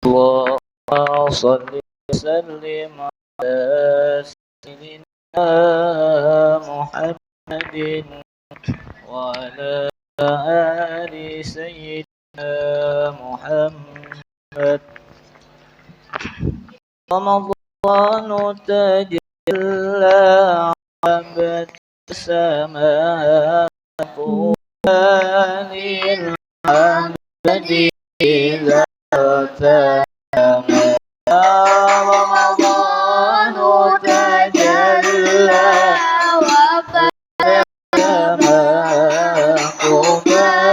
اللهم صل وسلم على سيدنا محمد وعلى آل سيدنا محمد. رمضان تجلى عبد السماء قرآن العبد إذا تنام. رمضان تجلى وفات السماء قرآن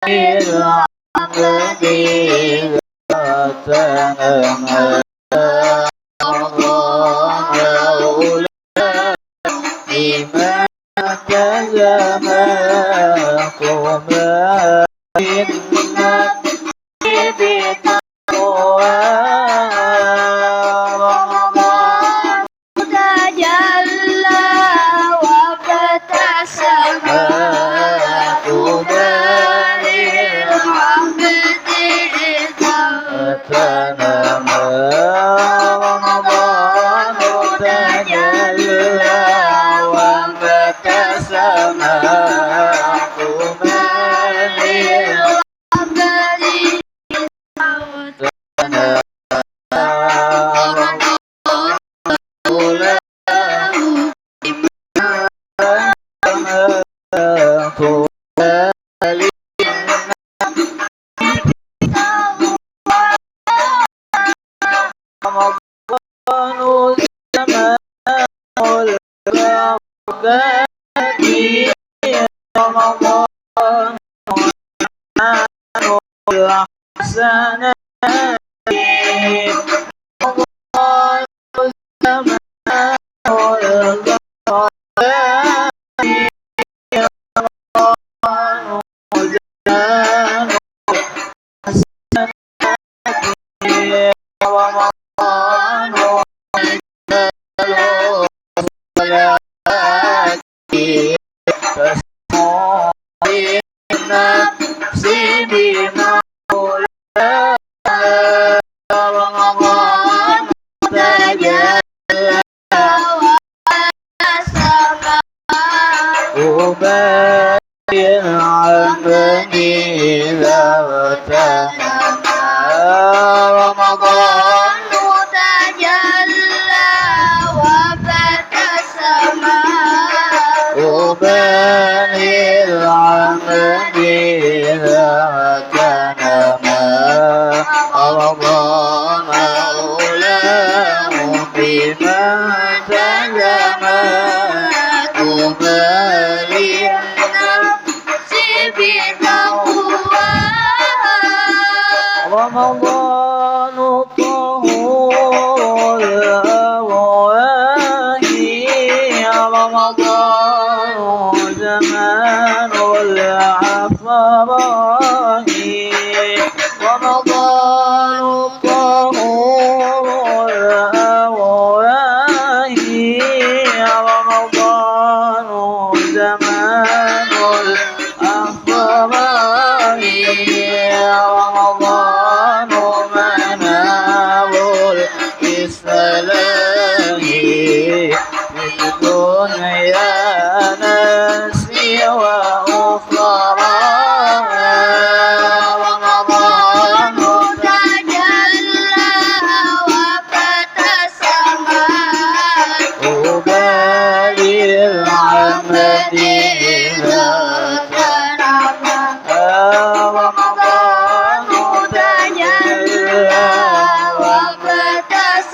العبد إذا تنام. رمضان طهور الأرواح، رمضان زمان العفراء، رمضان طهور الأرواح، رمضان زمان العفراء، رمضان منار الإسلام للدنيا نسي وأخرى. رمضان تجلى وفات السماء طوبى للعبد إذا تنام.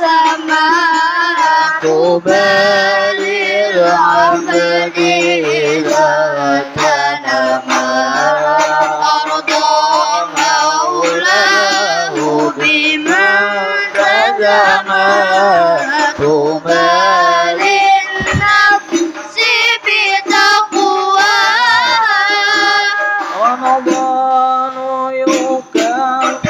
السماء طوبى للعبد إذا تنمى أرضى مولاه بما تدمى طوبى للنفس بتقواها رمضان يكفر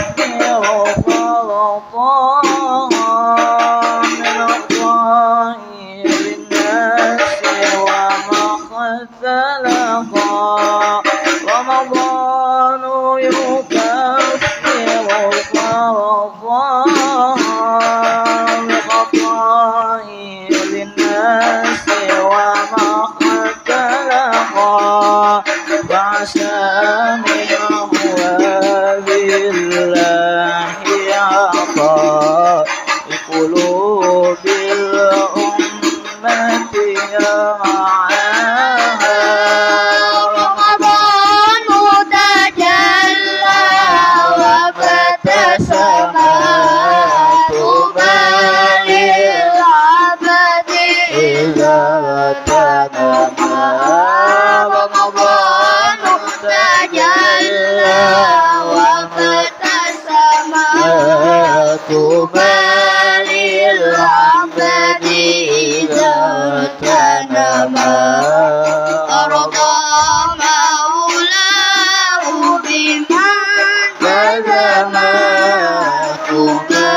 فرطاها من الطاهر الناس وما اختلقا رمضان يكفر فرطاها من الطاهر الناس وما اختلقا فعسى منه بالله عطاء قلوب الأمة يرعاها رمضان تجلى وابتسما طوبى للعبد إذا تنمى رمضان تجلى وابتسما طوبى للعبد إذا تنمى أرضى مولاه بما تدمى طوبى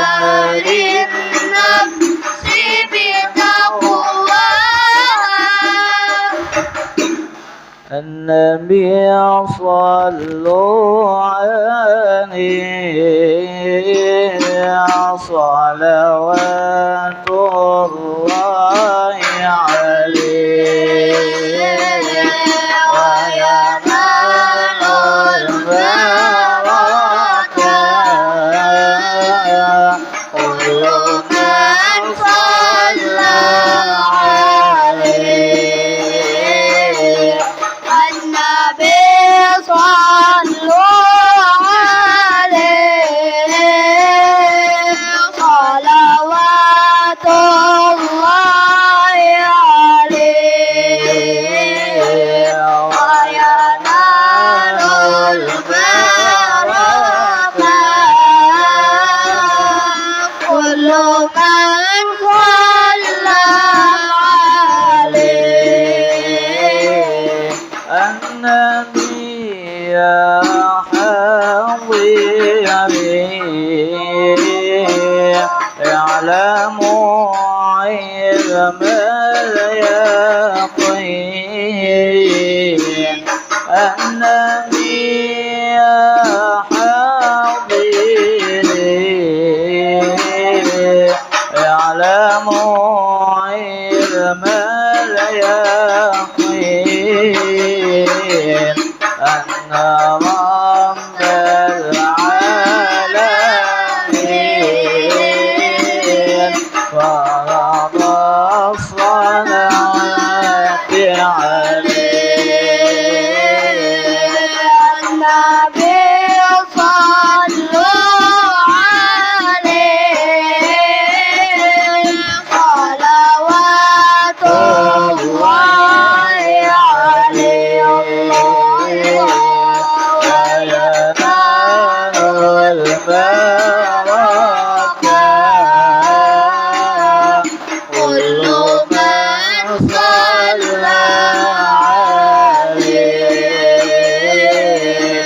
للنفس بتقواها النبي صلوا عليه صلوات الله عليه وينال البركة كل من صلى عليه النبي صلوا عليه صلوات الله عليه وينال البركة كل من صلى عليه النبي يا حبيبي يعلم علم اليقين النبي يا حبيبي يعلم علم اليقين أن رب العالمين فرض الصلاة عليه النبي صلوا عليه صلوات الله عليه وينال البركة كل من صلى عليه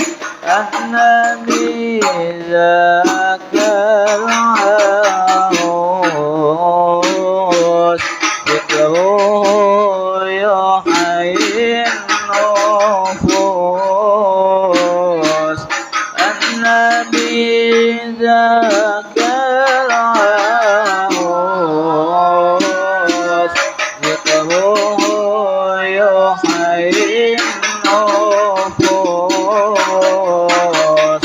النبي ذاك العروس ذكره يحيي النفوس النبي ذاك العروس ذكره يحيي النفوس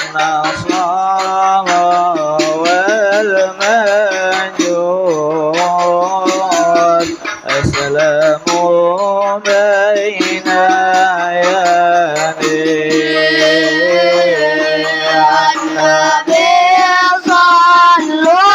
النصارى والمجوس أسلموا بين يديه النبي صلوا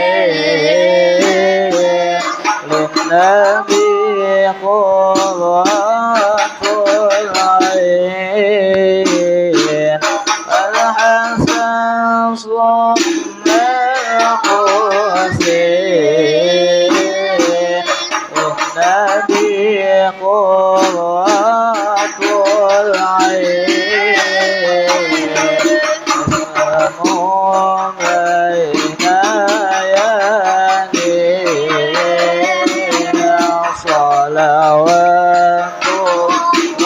الحسين للنبي قرة العين الحسن صلى الحسين للنبي قرة العين سلام بين يدينا صلوات الله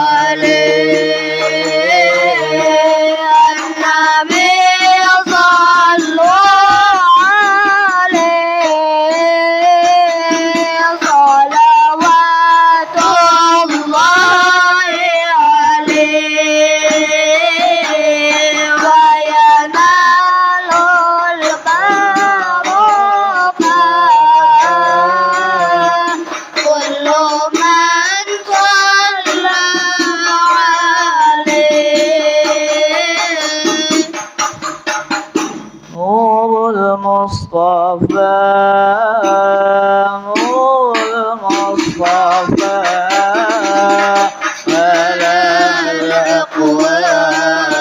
عليه النبي صلوا عليه صلوات الله عليه وينال البركة كل من صلى عليه نور المصطفى نور المصطفى ملا الأقوام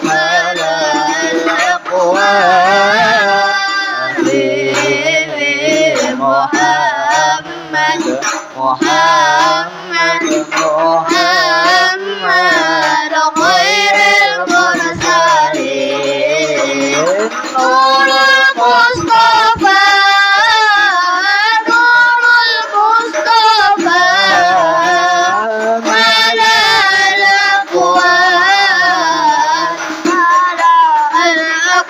ملا الأقوام حبيبي محمد محمد محمد خير المرسلين نور المصطفى نور المصطفى ملا الأكوان ملا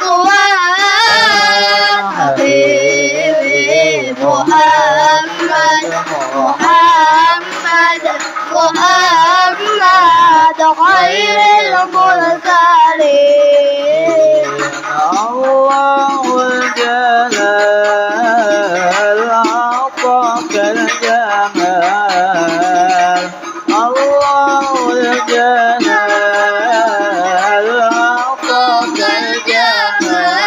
الأكوان حبيبي محمد محمد محمد خير المرسلين الله الجلال أعطاك الجمال الله الجلال أعطاك الجمال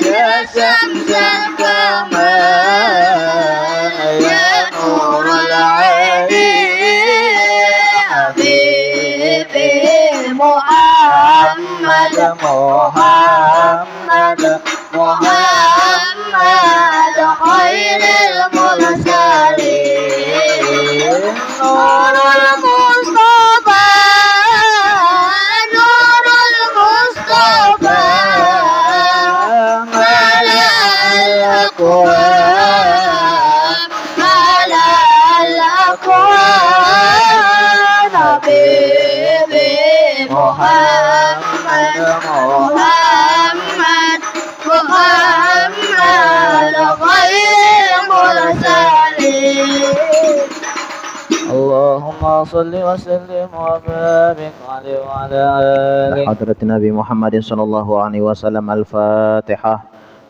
يا شمس الكمال يا نور العين حبيبي محمد محمد محمد خير المرسلين نور المصطفى نور المصطفى ملا الأكوان ملا الأكوان حبيبي محمد محمد محمد خير المرسلين اللهم صل وسلم وبارك عليه وعلى آله حضرة النبي محمد صلى الله عليه وسلم. الفاتحة.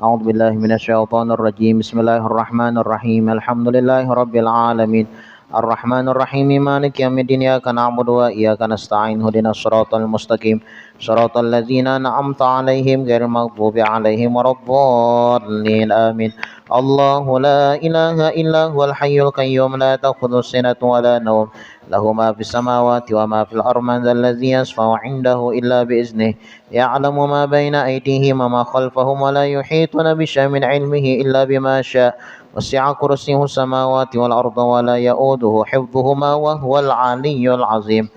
أعوذ بالله من الشيطان الرجيم. بسم الله الرحمن الرحيم. الحمد لله رب العالمين الرحمن الرحيم مالك يوم الدين إياك نعبد وإياك نستعين اهدنا الصراط المستقيم صراط الذين أنعمت عليهم غير المغضوب عليهم ولا الضالين آمين. الله لا إله إلا هو الحي القيوم لا تأخذه سنة ولا نوم له ما في السماوات وما في الأرض من ذا الذي يشفع عنده إلا بإذنه يعلم ما بين أيديهم وما خلفهم ولا يحيطون بشيء من علمه إلا بما شاء وسع كرسيه السماوات والأرض ولا يؤوده حفظهما وهو العلي العظيم.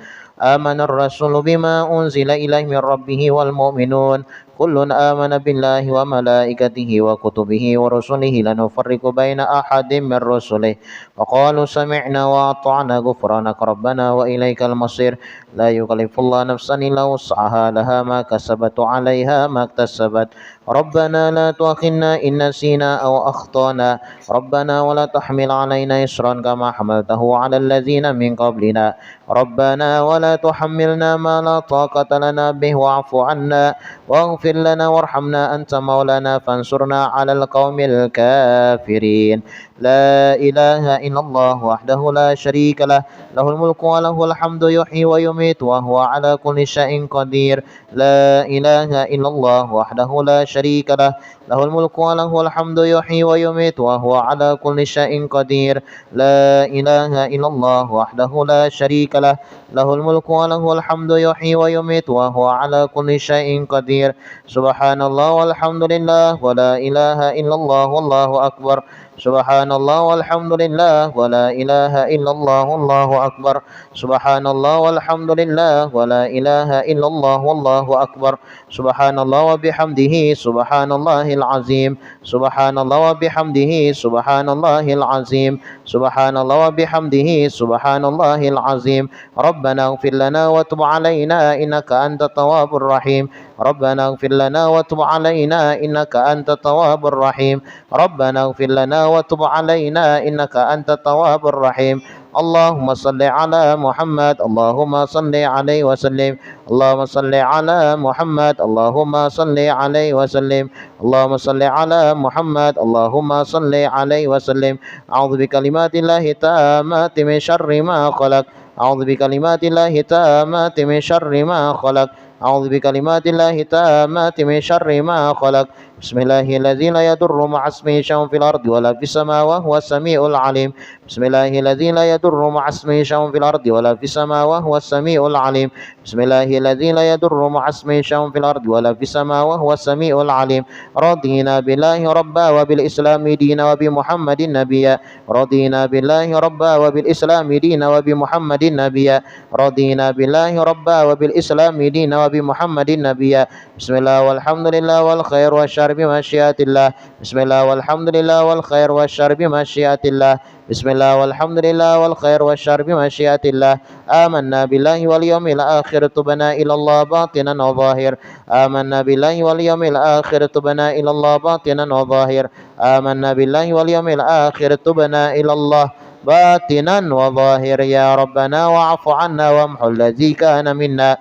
آمن الرسول بما أنزل إليه من ربه والمؤمنون كل آمن بالله وملائكته وكتبه ورسله لا نفرق بين أحد من رسله وقالوا سمعنا وأطعنا غفرانك ربنا وإليك المصير. لا يكلف الله نفسا إلا وسعها لها ما كسبت وعليها ما اكتسبت. ربنا لا تؤاخذنا إن نسينا أو أخطأنا ربنا ولا تحمل علينا إصرا كما حملته على الذين من قبلنا ربنا ولا تحملنا ما لا طاقة لنا به واعف عنا واغفر لنا وارحمنا أنت مولانا فانصرنا على القوم الكافرين. لا إله إلا الله وحده لا شريك له له الملك وله الحمد يحيي ويميت وهو على كل شيء قدير لا إله إلا الله وحده لا شريك له له الملك وله الحمد يحيي ويميت وهو على كل شيء قدير لا إله إلا الله وحده لا شريك له له الملك وله الحمد يحيي ويميت وهو على كل شيء قدير سبحان الله والحمد لله ولا إله إلا الله والله أكبر سبحان الله والحمد لله ولا إله إلا الله والله أكبر سبحان الله والحمد لله ولا إله إلا الله والله أكبر سبحان الله وبحمده سبحان الله العظيم سبحان الله وبحمده سبحان الله العظيم سبحان الله وبحمده سبحان الله العظيم ربنا اغفر لنا وتب علينا إنك أنت التواب الرحيم ربنا اغفر لنا وتب علينا إنك أنت التواب الرحيم ربنا اغفر لنا وتب علينا إنك أنت التواب الرحيم اللهم صل على محمد اللهم صل عليه وسلم اللهم صل على محمد اللهم صل عليه وسلم اللهم صل على محمد اللهم صل عليه وسلم أعوذ بكلمات الله التامات من شر ما خلق أعوذ بكلمات الله التامات من شر ما خلق أعوذ بكلمات الله التامات من شر ما خلق بسم الله الذي لا يضر مع اسمه شيء في الأرض ولا في السماء وهو السميع العليم بسم الله الذي لا يضر مع اسمه شيء في الأرض ولا في السماء وهو السميع العليم بسم الله الذي لا يضر مع اسمه شيء في الأرض ولا في السماء وهو السميع العليم رضينا بالله ربا وبالإسلام دينا وبمحمد نبيا رضينا بالله ربا وبالإسلام دينا وبمحمد نبيا رضينا بالله ربا وبالإسلام دينا وبمحمد نبيا بسم الله والحمد لله والخير والشر بمشيئة الله بسم الله والحمد لله والخير والشر بمشيئة الله بسم الله والحمد لله والخير والشر بمشيئة الله آمنا بالله واليوم الآخر تبنا إلى الله باطنا وظاهر آمنا بالله واليوم الآخر تبنا إلى الله باطنا وظاهر آمنا بالله واليوم الآخر تبنا إلى الله باطنا وظاهر يا ربنا واعف عنا وامحو الذي كان منا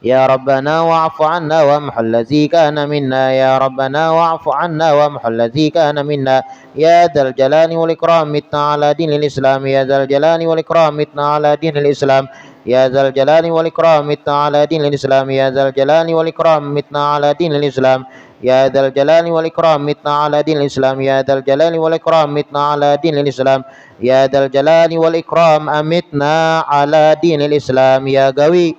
يا ربنا واعف عنا وامحو الذي كان منا يا ربنا واعف عنا وامحو الذي كان منا يا ذا الجلال والإكرام متنا على دين الإسلام يا ذا الجلال والإكرام متنا على دين الإسلام يا ذا الجلال والإكرام متنا على دين الإسلام يا ذا الجلال والإكرام متنا على دين الإسلام يا ذا الجلال والإكرام متنا على دين الإسلام يا ذا الجلال والإكرام متنا على دين الإسلام يا ذا الجلال والإكرام أمتنا على دين الإسلام يا قوي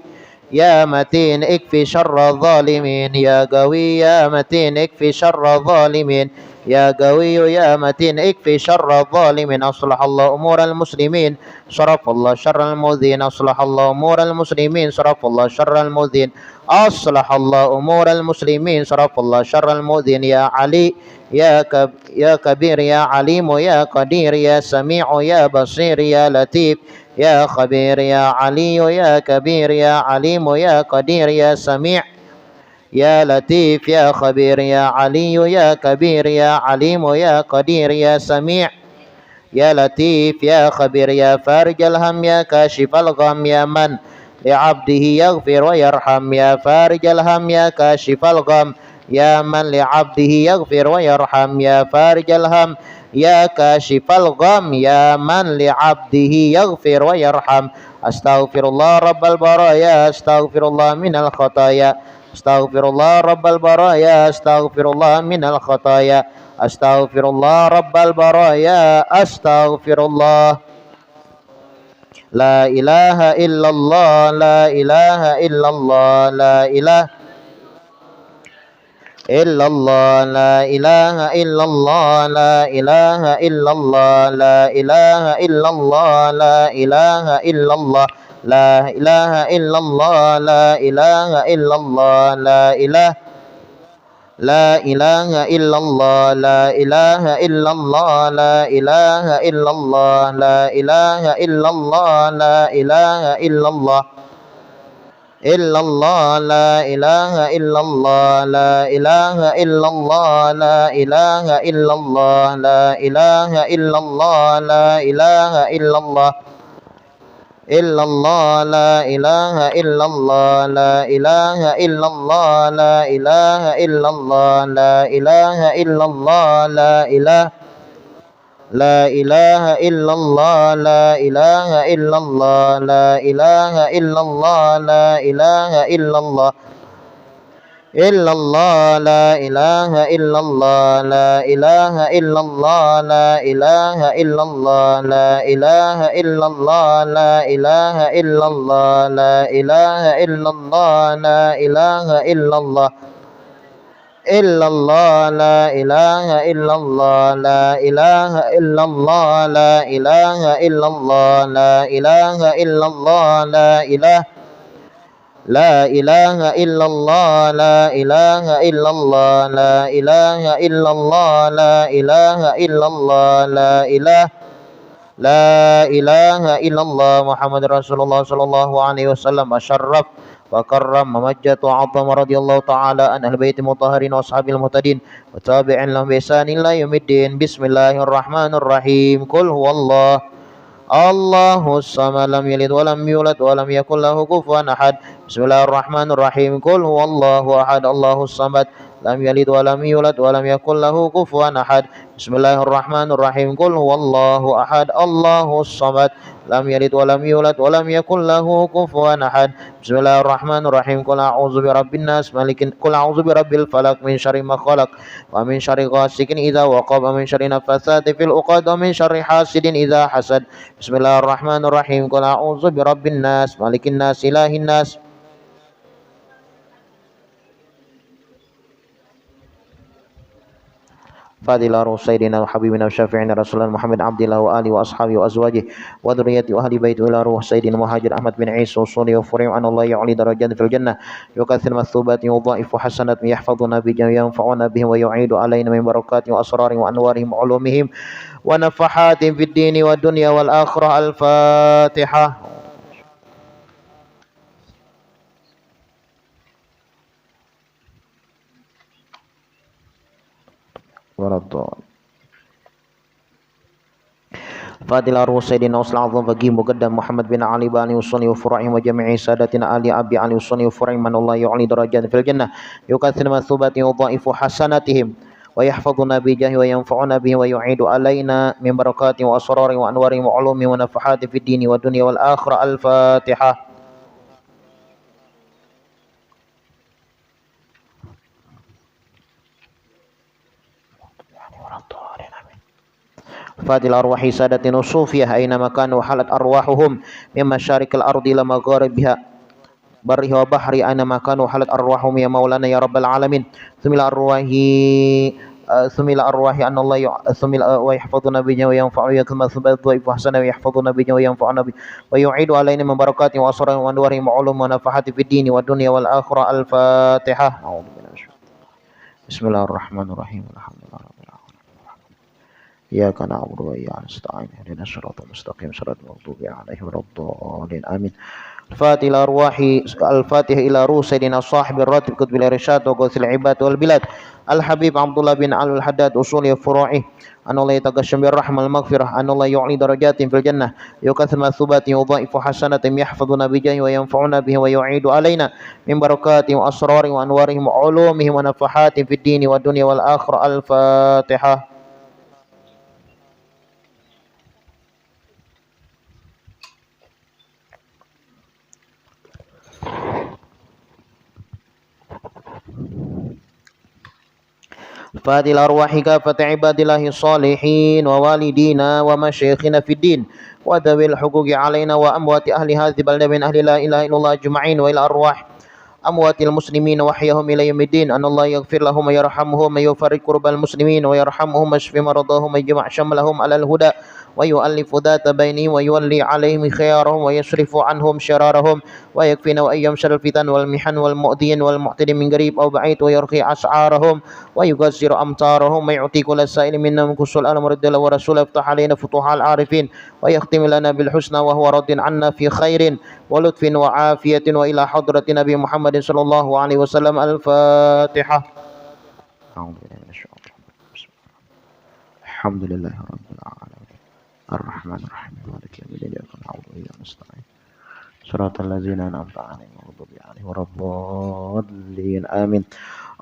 يا متين اكفي شر الظالمين يا قوي يا متين اكفي شر الظالمين يا قوي يا متين اكفي شر الظالمين أصلح الله أمور المسلمين صرف الله شر المؤذين أصلح الله أمور المسلمين صرف الله شر المؤذين أصلح الله أمور المسلمين صرف الله شر المؤذين يا علي يا كبير يا عليم يا قدير يا سميع يا بصير يا لطيف يا خبير يا علي يا كبير يا عليم يا قدير يا سميع يا لطيف يا خبير يا علي يا كبير يا عليم يا قدير يا سميع يا لطيف يا خبير يا فارج الهم يا كاشف الغم يا من لعبده يغفر ويرحم يا فارج الهم يا كاشف الغم يا من لعبده يغفر ويرحم يا فارج الهم يا كاشف الغم يا من لعبده يغفر ويرحم أستغفر الله رب البرايا أستغفر الله من الخطايا أستغفر الله رب البرايا أستغفر الله من الخطايا أستغفر الله رب البرايا أستغفر الله لا إله إلا الله لا إله إلا الله لا إله إلا الله لا إله إلا الله لا إله إلا الله لا إله إلا الله لا إله إلا الله لا إله إلا الله لا إله إلا الله لا إله لا إله إلا الله لا إله إلا الله لا إله إلا الله لا إله إلا الله لا إله إلا الله إلا الله لا إله إلا الله لا إله إلا الله لا إله إلا الله لا إله إلا الله لا إله إلا الله إلا الله لا إله إلا الله لا إله إلا الله لا إله إلا الله لا إله إلا الله لا إله لا إله إلا الله لا إله إلا الله لا إله إلا الله لا إله إلا الله إلا الله لا إله إلا الله لا إله إلا الله لا إله إلا الله لا إله إلا الله لا إله إلا الله لا إله إلا الله لا إله إلا الله إلا الله لا إله إلا الله لا إله إلا الله لا إله إلا الله لا إله إلا الله لا إله لا إله إلا الله لا إله إلا الله لا إله إلا الله لا إله إلا الله لا إله لا إله إلا الله محمد رسول الله صلى الله عليه وسلم أشرف وكرم ومجد وعظم رضي الله تعالى عن أهل بيت المطهرين وأصحاب المهتدين وتابع لهم بإحسان إلى يوم الدين بسم الله الرحمن الرحيم قل هو الله الله الصمد لم يلد ولم يولد ولم يكن له كفوا أحد بسم الله الرحمن الرحيم قل هو الله أحد الله الصمد لم يلد ولم يولد ولم يكن له كفوا أحد بسم الله الرحمن الرحيم قل هو الله أحد الله الصمد لم يلد ولم يولد ولم يكن له كفوا أحد بسم الله الرحمن الرحيم قل أعوذ برب الناس ملك قل أعوذ برب الفلق من شر ما خلق ومن شر غاسق إذا وقب ومن شر نفاثات في العقد ومن شر حاسد إذا حسد بسم الله الرحمن الرحيم قل أعوذ برب الناس ملك الناس إله الناس فاضل روح سيدنا وحبيبنا وشافعنا رسول الله محمد عبد الله وآله وأصحابه وأزواجه وذريته وأهل بيته إلى روح سيدنا مهاجر أحمد بن عيسى وصولي وفريم أن الله يعلي درجات في الجنة يكثر مثوبات وضائف حسنات يحفظنا بهم وينفعنا بهم ويعيد علينا من بركات وأسرار وأنوارهم وعلومهم ونفحات في الدين والدنيا والآخرة الفاتحة فاضل أروح سيدنا وصل العظم فقيم مقدم محمد بن علي بن وصني وفرعهم وجميع سادتنا آل أبي علي وصني وفرعهم من الله يعلي درجات في الجنة يكثر مثوبات وضائف حسناتهم ويحفظنا بجاه وينفعنا به ويعيد علينا من بركات وأسرار وأنوار وعلوم ونفحات في الدين والدنيا والآخرة الفاتحة فاضل أرواح سادتنا الصوفية أينما كانوا حلت أرواحهم من مشارق الأرض إلى مغاربها برها وبحرها أينما كانوا حلت أرواحهم يا مولانا يا رب العالمين ثم إلى أرواح أن الله ثم ويحفظنا بنا وينفعنا كما ثبت ضعيف حسنا ويحفظنا بنا وينفعنا به ويعيد علينا من بركات وأسرار وأنوار وعلوم ونفحات في الدين والدنيا والآخرة الفاتحة أعوذ بالله بسم الله الرحمن الرحيم الحمد لله رب العالمين إياك نعبد وإياك نستعين اهدنا الصراط المستقيم صراط المغضوب عليهم ولا الضالين آمين الفاتحة إلى روح سيدنا صاحب الراتب كتب الإرشاد وغوث العباد والبلاد الحبيب عبد الله بن علي الحداد أصول فروعه أن الله يتقشم بالرحمة المغفرة أن الله يعلي درجات في الجنة يكثر مثوبات وضائف حسنة يحفظنا بجاه وينفعنا به ويعيد علينا من بركات وأسرار وأنوارهم وعلومهم ونفحات في الدين والدنيا والآخرة الفاتحة فهذه الأرواح كافة عباد الله الصالحين ووالدينا ومشايخنا في الدين وذوي الحقوق علينا وأموات أهل هذه البلدة من أهل لا إله إلا الله أجمعين وإلى أرواح أموات المسلمين وحيهم إلى يوم الدين أن الله يغفر لهم ويرحمهم ويفرج كرب المسلمين ويرحمهم ويشفي مرضاهم ويجمع شملهم على الهدى ويؤلف ذات بينهم ويولي عليهم خيارهم ويصرف عنهم شرارهم ويكفينا وأيام شر الفتن والمحن والمؤذين والمعتدين من قريب أو بعيد ويرخي أسعارهم ويقصر أمطارهم ويعطي كل سائل منا من كل الأمر رد له ورسوله يفتح علينا فتوح العارفين ويختم لنا بالحسنى وهو راض عنا في خير ولطف وعافية وإلى حضرة نبي محمد صلى الله عليه وسلم الفاتحة. أعوذ بالله من الشيطان الرجيم. الحمد لله رب العالمين الرحمن الرحيم مالك يوم الدين إياك نعبد وإياك نستعين صراط الذين أنعمت عليهم غير المغضوب عليهم ولا الضالين آمين.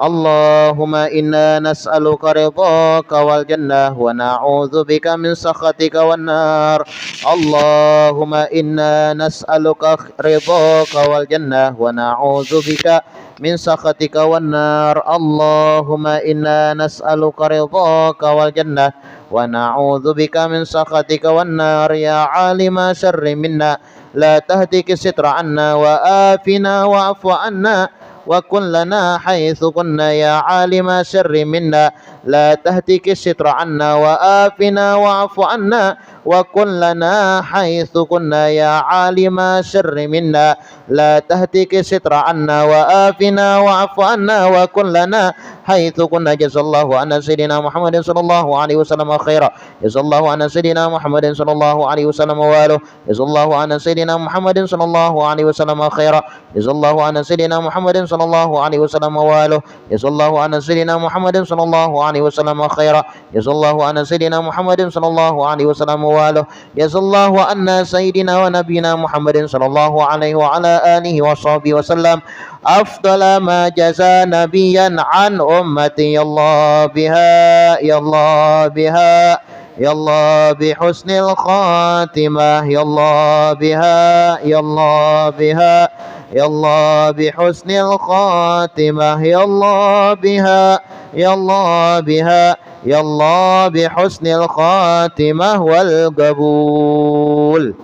Allahumma inna nas'aluka ridhaka wal jannah wa na'udzu bika min sakhatika wan nar. Allahumma inna nas'aluka ridhaka wal jannah wa na'udzu bika min sakhatika wan nar. Allahumma inna nas'aluka ridhaka wal jannah wa na'udzu bika min sakhatika wan nar. Ya 'alima syarri minna la tahdiki sitra anna wa afina wa'fu anna wa kun lana haitsu kunna. Ya 'alima syarri minna la tahdiki sitra anna wa afina wa'fu anna wa kun lana haitsu kunna. Ya 'alima syarri minna la tahdiki sitra anna wa afina wa'fu anna wa kun lana haitsu kunna. Jazallahu anna sayyidina Muhammadin sallallahu alaihi wasallam khaira. Jazallahu anna sayyidina Muhammadin sallallahu alaihi wasallam wa alihi. Jazallahu anna sayyidina Muhammadin sallallahu alaihi wasallam khaira. Jazallahu anna sayyidina Muhammadin sallallahu alaihi wasallam wa alihi. Jazallahu anna sayyidina Muhammadin sallallahu alaihi wasallam khaira. Jazallahu anna sayyidina Muhammadin sallallahu alaihi wasallam wa alihi. Jazallahu anna sayyidina wa nabiyina Muhammadin sallallahu alaihi wa ala alihi wa sahbihi wasallam afdala ma jaza nabiyan an ummati. Ya Allah biha, ya Allah biha, ya Allah bi husnil khatimah. Ya Allah biha, ya Allah biha, ya Allah bi husnil khatimah. Ya Allah biha, ya Allah biha, ya Allah bi husnil khatimah wal qabul.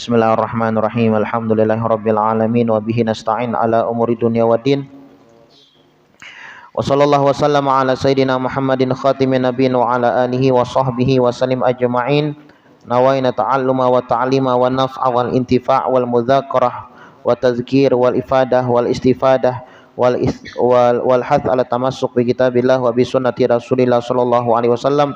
Bismillahirrahmanirrahim. Alhamdulillahirabbil alamin wa bihi nasta'in ala umuri dunya waddin. Wa sallallahu wa sallama ala sayyidina Muhammadin khatimin nabiyyin wa ala alihi wa sahbihi wa sallim ajma'in. Nawaina ta'alluma wa ta'lima wa naf'a wal intifa' wal mudzakarah wa tazkir wal ifadah wal istifadah wal hath ala tamassuk bi kitabillah wa bi sunnati Rasulillah sallallahu alaihi wasallam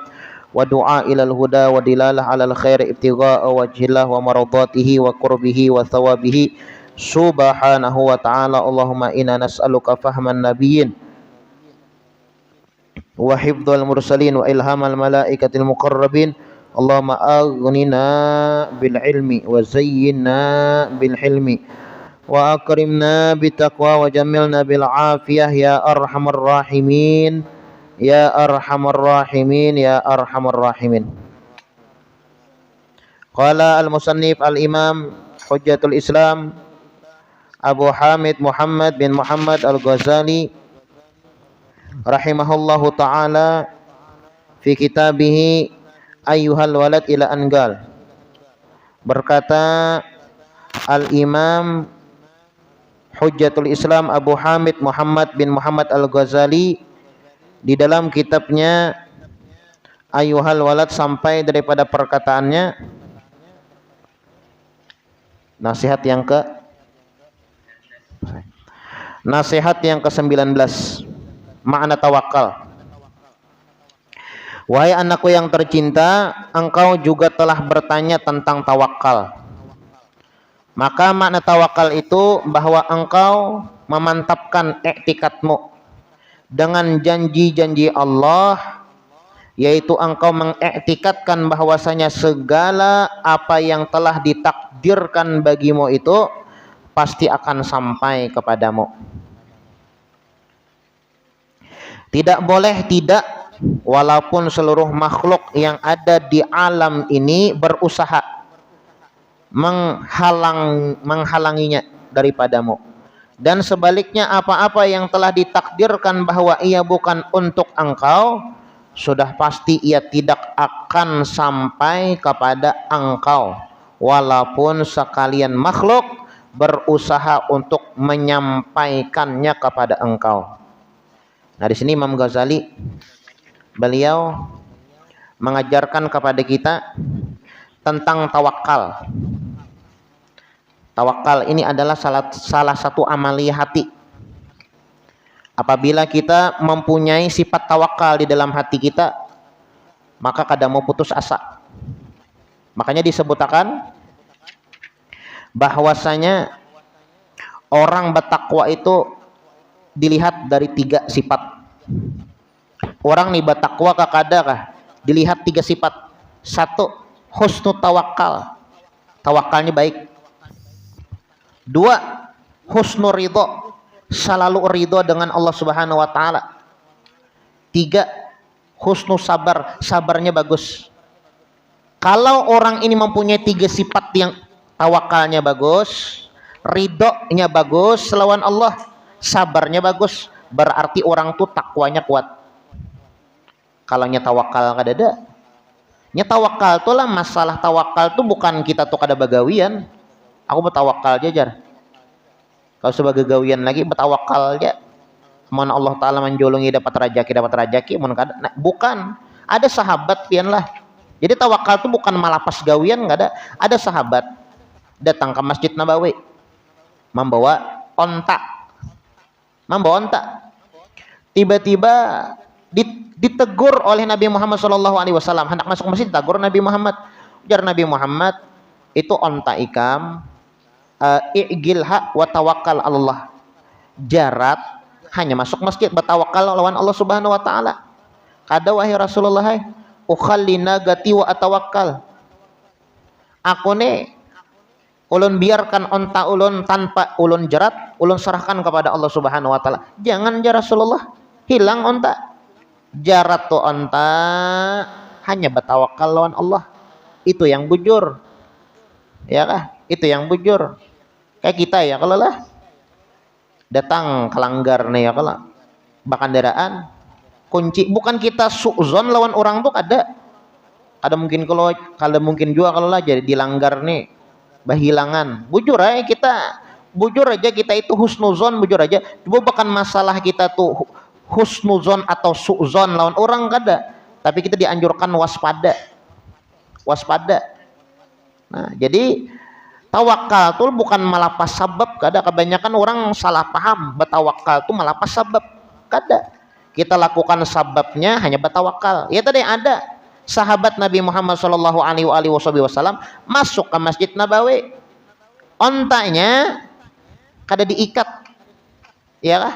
wa du'a ilal huda wa dilalah alal khair ibtigha'a wajhillah wa maradatihi wa qurbihi wa thawabihi subhanahu wa ta'ala. Allahumma inna nas'aluka fahman nabiyyin wa hifdzal mursalin wa ilhamal malaikatil muqarrabin. Allahumma aghnina bil ilmi wa zayyinna bil hilmi wa akrimna bit taqwa wa jamilna bil afiyah ya arhamar rahimin ya arhamar rahimin ya arhamar rahimin. Qala al musannif al imam hujjatul islam Abu Hamid Muhammad bin Muhammad al Ghazali rahimahullahu ta'ala fi kitabihi ayyuhal walad ila angal. Berkata al-imam hujjatul islam Abu Hamid Muhammad bin Muhammad al-Ghazali di dalam kitabnya ayyuhal walad sampai daripada perkataannya nasihat yang ke-19, makna tawakal. Wahai anakku yang tercinta, engkau juga telah bertanya tentang tawakal. Maka makna tawakal itu bahwa engkau memantapkan i'tikadmu dengan janji-janji Allah, yaitu engkau mengiktikadkan bahwasanya segala apa yang telah ditakdirkan bagimu itu pasti akan sampai kepadamu. Tidak boleh tidak, walaupun seluruh makhluk yang ada di alam ini berusaha menghalanginya daripadamu. Dan sebaliknya apa-apa yang telah ditakdirkan bahwa ia bukan untuk engkau, sudah pasti ia tidak akan sampai kepada engkau, walaupun sekalian makhluk berusaha untuk menyampaikannya kepada engkau. Nah, di sini Imam Ghazali beliau mengajarkan kepada kita tentang tawakal. Tawakal ini adalah salah satu amalia hati. Apabila kita mempunyai sifat tawakal di dalam hati kita, maka kadang mau putus asa. Makanya disebutkan bahwasanya orang bertakwa itu dilihat dari 3 sifat. Orang nih bertakwa kakadakah dilihat 3 sifat. 1, husnul tawakal, tawakalnya baik. 2, husnul ridho, selalu ridho dengan Allah Subhanahu wa taala. 3, husnul sabar, sabarnya bagus. Kalau orang ini mempunyai 3 sifat yang tawakalnya bagus, ridhonya bagus selawan Allah, sabarnya bagus, berarti orang tuh takwanya kuat. Kalau nya tawakal kadada, nya tawakal tuh lah, masalah tawakal tuh bukan kita tuh kada bagawian. Aku bertawakal jajar. Kalau sebagai gawian lagi bertawakal aja. Mohon Allah Ta'ala menjolongi dapat rajaki, mohon kada. Nah, bukan. Ada sahabat pian lah. Jadi tawakal itu bukan malapas gawian, nggak ada. Ada sahabat datang ke Masjid Nabawi membawa onta. Tiba-tiba ditegur oleh Nabi Muhammad SAW. Hendak masuk masjid, tegur Nabi Muhammad. Ujar Nabi Muhammad, itu onta ikam, i'gilha wa tawakkal Allah. Jarat hanya masuk masjid bertawakal lawan Allah Subhanahu wa taala. Kada wahai Rasulullah, ukhallina gati wa atawakkal. Aku ne ulun biarkan onta ulun tanpa ulun jerat, ulun serahkan kepada Allah Subhanahu wa taala. Jangan ya Rasulullah, hilang onta. Jarat tu onta hanya bertawakal lawan Allah. Itu yang bujur. Ya kah? Itu yang bujur. Kayak kita ya kalau lah datang kelanggar nih ya kalau bakandaraan kunci, bukan kita suuzon lawan orang tuh ada mungkin kalau mungkin juga kalau lah jadi dilanggar nih bahilangan, bujur aja kita itu husnuzon, bujur aja. Coba bahkan masalah kita tuh husnuzon atau suuzon lawan orang kada, tapi kita dianjurkan waspada. Nah jadi tawakal tuh bukan malapas sabab, kada. Kebanyakan orang salah paham, bertawakal tuh malapas sabab, kada. Kita lakukan sababnya hanya bertawakal. Ya tadi ada sahabat Nabi Muhammad SAW masuk ke Masjid Nabawi, ontanya kada diikat, ya kah?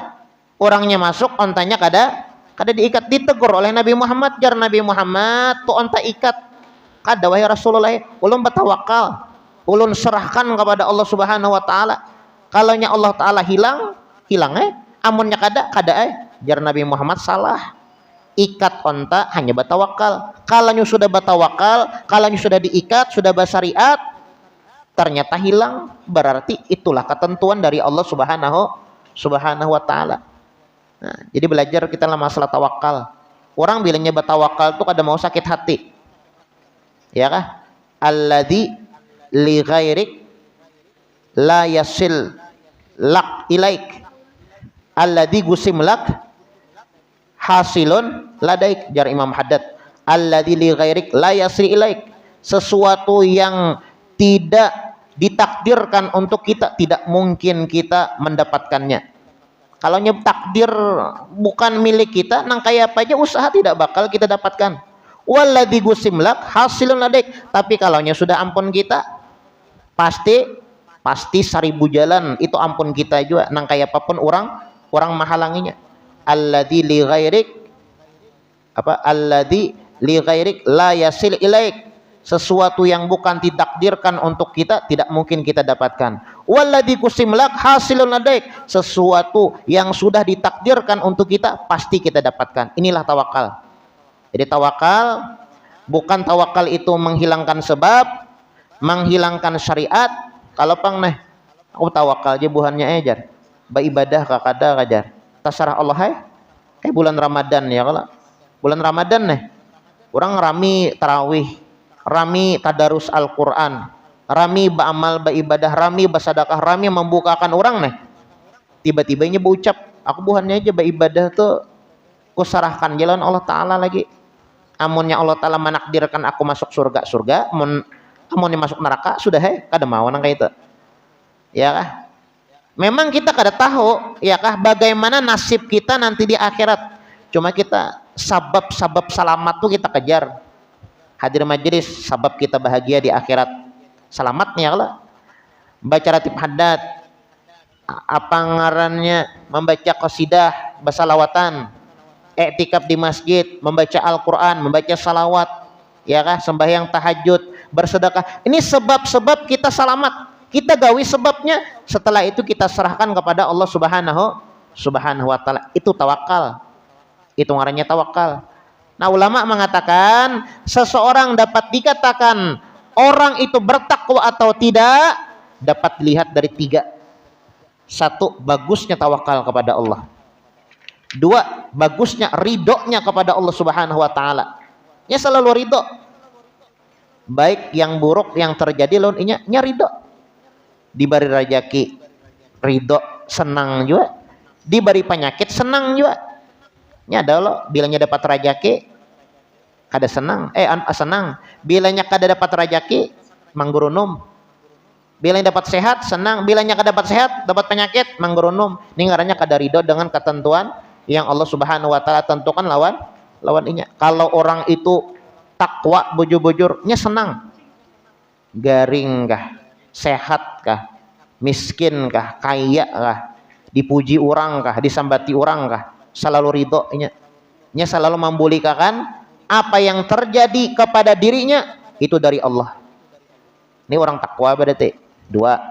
Orangnya masuk, ontanya kada diikat, ditegur oleh Nabi Muhammad. Jar Nabi Muhammad, tuh onta ikat. Kada wahai Rasulullah, ulun bertawakal, ulun serahkan kepada Allah Subhanahu wa taala. Kalaunya Allah taala hilang amunnya kada jar Nabi Muhammad salah. Ikat onta hanya bertawakal. Kalaunya sudah bertawakal, kalaunya sudah diikat, sudah bersyariat, ternyata hilang, berarti itulah ketentuan dari Allah Subhanahu wa taala. Nah, jadi belajar kita lah masalah tawakal. Orang bilangnya bertawakal tuh kada mau sakit hati. Ya kah? Alladzi li ghairik la yasil lak ilaik, alladzi gusim lak hasilun ladaik. Jar Imam Haddad, alladzi li ghairik la yasil ilaik, sesuatu yang tidak ditakdirkan untuk kita tidak mungkin kita mendapatkannya. Kalau takdir bukan milik kita, nang kayak apa aja usaha tidak bakal kita dapatkan. Walladzi gusimlak hasilun ladaik, tapi kalaunya sudah ampun kita pasti 1000 jalan itu ampun kita juga, nang kayak apapun orang menghalanginya. Alladzi li ghairik alladzi li ghairik la yasil ilaik, sesuatu yang bukan ditakdirkan untuk kita tidak mungkin kita dapatkan. Walladzi gusimlak hasilun ladaik, sesuatu yang sudah ditakdirkan untuk kita pasti kita dapatkan. Inilah tawakal. Jadi tawakal bukan tawakal itu menghilangkan sebab, menghilangkan syariat. Kalau pang nih aku tawakal aja buhannya ejar beribadah kakada kajar terserah Allah bulan Ramadan ya, kalau bulan Ramadan nih orang rami tarawih, rami tadarus Al-Quran, rami beramal beribadah, rami bersedekah, rami membukakan orang nih, tiba-tibanya berucap aku buhannya aja beribadah tuh kusarahkan jalan Allah Ta'ala lagi. Amunnya Allah Ta'ala menakdirkan aku masuk surga, amunnya masuk neraka, sudah kada mau nang kayak itu. Ya kah? Memang kita kada tahu, ya kah, bagaimana nasib kita nanti di akhirat. Cuma kita sabab selamat tuh kita kejar. Hadir majelis sabab kita bahagia di akhirat. Selamatnya lah. Baca ratib haddad, apa ngarannya, membaca qasidah, bersalawatan, i'tikaf di masjid, membaca Al-Quran, membaca salawat, ya kah, sembahyang tahajud, bersedekah. Ini sebab-sebab kita selamat. Kita gawi sebabnya, setelah itu kita serahkan kepada Allah Subhanahu wa taala. Itu tawakal. Itu ngarannya tawakal. Nah, ulama mengatakan seseorang dapat dikatakan orang itu bertakwa atau tidak dapat dilihat dari tiga. Satu, bagusnya tawakal kepada Allah. Dua, bagusnya ridhonya kepada Allah Subhanahu wa taala. Ya selalu ridho. Baik yang buruk yang terjadi lawan nya ridho. Diberi rezeki ridho, senang juga. Diberi penyakit senang juga. Nya ada lo bilanya dapat rezeki kada senang senang, bilanya kada dapat rezeki manggurunom. Bilanya dapat sehat senang, bilanya kada dapat sehat dapat penyakit manggurunom. Ini ngarannya kada ridho dengan ketentuan yang Allah Subhanahu wa taala tentukan lawan inya. Kalau orang itu takwa bujur-bujurnya senang. Garing kah, sehat kah, miskin kah, kaya kah, dipuji orang kah, disambati orang kah, selalu ridho nya selalu membolehkan apa yang terjadi kepada dirinya itu dari Allah. Ini orang takwa berarti. Dua.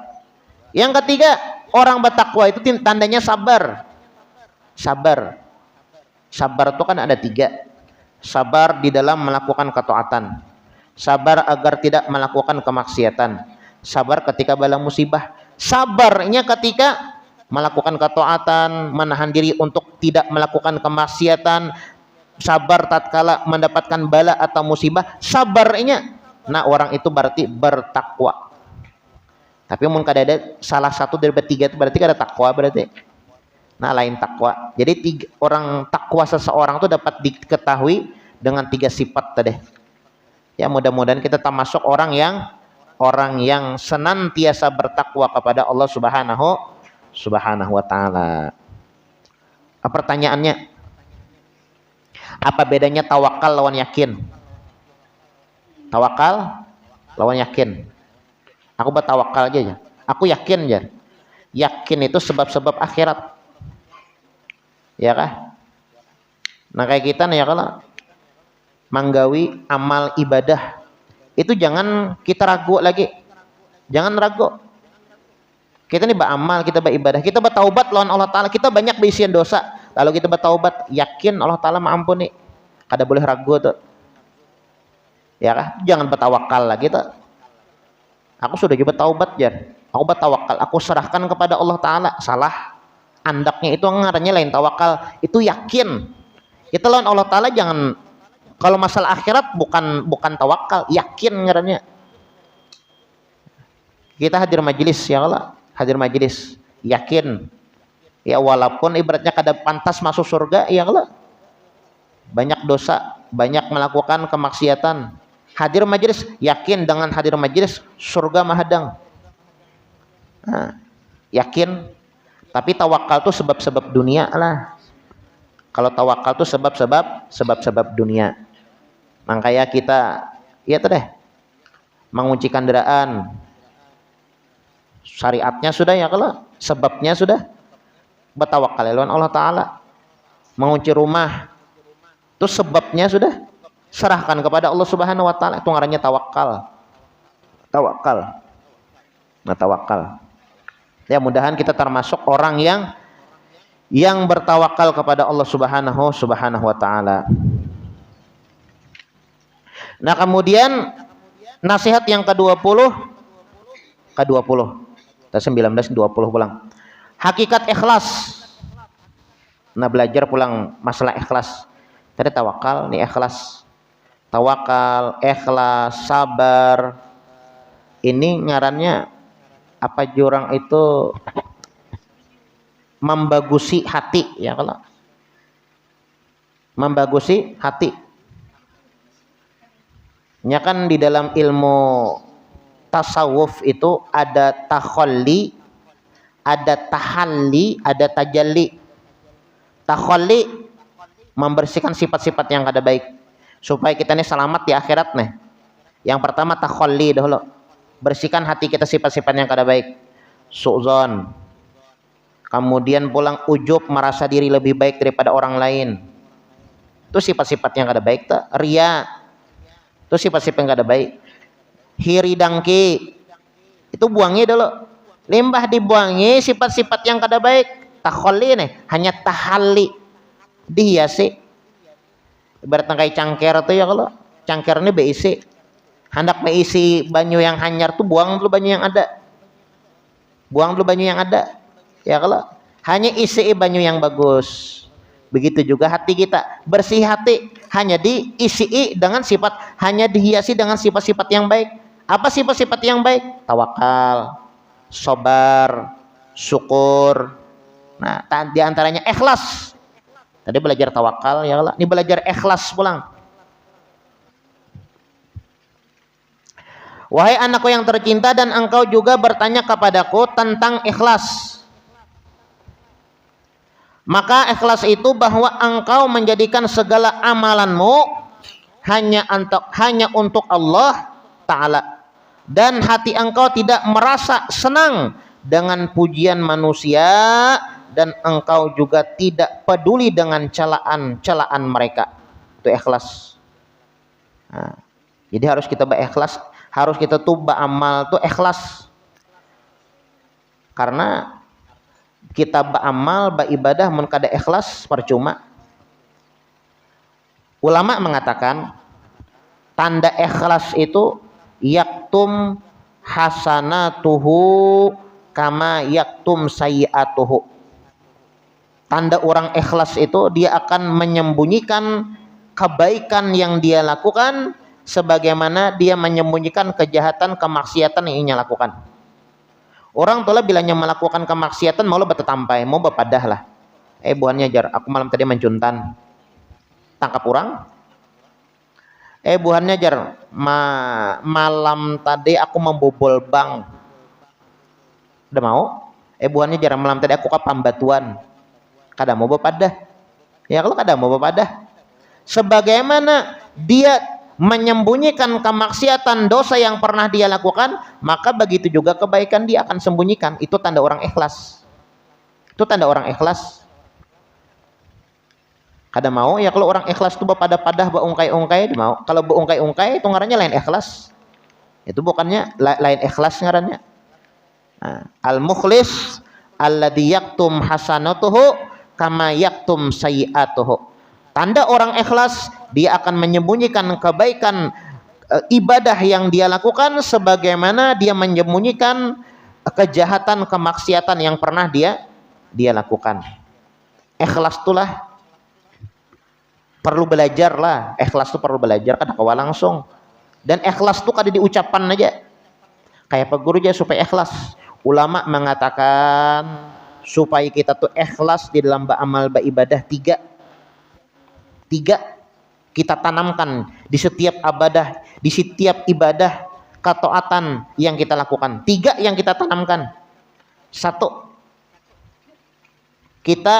Yang ketiga, orang bertakwa itu tandanya sabar. Sabar itu kan ada tiga. Sabar di dalam melakukan ketaatan, sabar agar tidak melakukan kemaksiatan, sabar ketika bala musibah. Sabarnya ketika melakukan ketaatan, menahan diri untuk tidak melakukan kemaksiatan, sabar tatkala mendapatkan bala atau musibah, sabarnya. Nah, orang itu berarti bertakwa. Tapi mun kada ada salah satu dari bertiga itu berarti kada takwa berarti. Nah, lain takwa. Jadi orang takwa seseorang itu dapat diketahui dengan tiga sifat tadi. Ya, mudah-mudahan kita termasuk orang yang senantiasa bertakwa kepada Allah Subhanahu wa taala. Pertanyaannya, apa bedanya tawakal lawan yakin? Tawakal lawan yakin. Aku bertawakal aja ya. Aku yakin ya. Yakin itu sebab-sebab akhirat. Ya kah? Nah, kayak kita nih ya, kalau manggawi amal ibadah itu jangan kita ragu lagi. Jangan ragu. Kita nih beramal, kita beribadah, kita bertaubat lawan Allah taala, kita banyak berisian dosa. Lalu kita bertaubat, yakin Allah taala mengampuni. Kada boleh ragu tuh. Ya kah? Jangan bertawakal lagi tuh. Aku sudah coba taubat ya. Aku bertawakal, aku serahkan kepada Allah taala. Salah. Andaknya itu ngarannya lain tawakal, itu yakin. Kita lawan Allah taala jangan, kalau masalah akhirat bukan tawakal, yakin ngarannya. Kita hadir majelis ya Allah, hadir majelis, yakin. Ya walaupun ibaratnya kada pantas masuk surga ya Allah. Banyak dosa, banyak melakukan kemaksiatan. Hadir majelis, yakin dengan hadir majelis surga mahadang. Nah, yakin. Tapi tawakal itu sebab-sebab dunia lah. Kalau tawakal itu sebab-sebab dunia. Makanya kita ya tuh deh, mengunci kendaraan. Syariatnya sudah ya, kalau sebabnya sudah bertawakal lawan Allah taala. Mengunci rumah itu sebabnya sudah serahkan kepada Allah Subhanahu wa taala. Itu ngarannya tawakal. Tawakal. Nah, tawakal. Ya, mudahan kita termasuk orang yang bertawakal kepada Allah Subhanahu wa taala. Nah, kemudian nasihat yang ke-20 19 20 pulang. Hakikat ikhlas. Nah, belajar pulang masalah ikhlas. Tadi tawakal, nih ikhlas. Tawakal, ikhlas, sabar. Ini ngarannya apa jurang itu membagusi hati ya, kalau membagusi hati. Ya kan di dalam ilmu tasawuf itu ada takhalli, ada tahalli, ada tajalli. Takhalli membersihkan sifat-sifat yang kada baik supaya kita ini selamat di akhirat nih. Yang pertama takhalli dahulu. Bersihkan hati kita sifat-sifat yang kada baik. Su'zon. Kemudian pulang ujub, merasa diri lebih baik daripada orang lain. Itu sifat-sifat yang kada baik tuh. Ria. Itu sifat-sifat yang kada baik. Hiri dangki. Itu buangi dulu. Limbah dibuangi sifat-sifat yang kada baik. takhalli nih, hanya tahalli, dihiasi. Ibaratnya kayak cangker tuh ya, kalau cangker ini beisi, hendak beisi banyu yang hanyar tuh buang dulu banyu yang ada. Buang dulu banyu yang ada. Ya, kalau hanya isi banyu yang bagus. Begitu juga hati kita, bersih hati hanya diisi dengan sifat, hanya dihiasi dengan sifat-sifat yang baik. Apa sifat-sifat yang baik? Tawakal, sabar, syukur. Nah, di antaranya ikhlas. Tadi belajar tawakal ya Allah, ini belajar ikhlas pulang. Wahai anakku yang tercinta, dan engkau juga bertanya kepadaku tentang ikhlas. Maka ikhlas itu bahwa engkau menjadikan segala amalanmu hanya untuk Allah Ta'ala, dan hati engkau tidak merasa senang dengan pujian manusia, dan engkau juga tidak peduli dengan celaan mereka. Itu ikhlas. Nah, jadi harus kita berikhlas, harus kita tuh beramal tuh ikhlas. Karena kita beramal, beribadah mun kada ikhlas percuma. Ulama mengatakan tanda ikhlas itu yaktum hasanatuhu kama yaktum sayyi'atuhu. Tanda orang ikhlas itu dia akan menyembunyikan kebaikan yang dia lakukan sebagaimana dia menyembunyikan kejahatan, kemaksiatan yang ia lakukan. Orang tuh lah bilanya melakukan kemaksiatan mau lo bertetampai, mau berpadah lah. Buannya jar, aku malam tadi mencuntan, tangkap orang. Buannya jar, malam tadi aku membobol bank. Udah mau? Buannya jar, malam tadi aku ke pambatuan. Kada mau berpadah. Ya kalau kada mau berpadah, sebagaimana dia menyembunyikan kemaksiatan, dosa yang pernah dia lakukan, maka begitu juga kebaikan dia akan sembunyikan. Itu tanda orang ikhlas. Itu tanda orang ikhlas. Kada mau ya kalau orang ikhlas itu berpadah-padah, berungkai-ungkai, mau. Kalau berungkai-ungkai itu ngarannya lain ikhlas. Itu bukannya lain ikhlas ngarannya. Nah, al-mukhlis alladzi yaktum hasanatuhu kama yaktum sayyi'atuhu. Tanda orang ikhlas, dia akan menyembunyikan kebaikan ibadah yang dia lakukan sebagaimana dia menyembunyikan kejahatan, kemaksiatan yang pernah dia lakukan. Ikhlas itulah perlu belajar lah. Ikhlas itu perlu belajar, kada kawa langsung. Dan ikhlas itu kada diucapkan aja. Kayak Pak Guru aja supaya ikhlas. Ulama mengatakan supaya kita tuh ikhlas di dalam beramal beribadah tiga kita tanamkan di setiap ibadah ketaatan yang kita lakukan. 3 yang kita tanamkan. 1, kita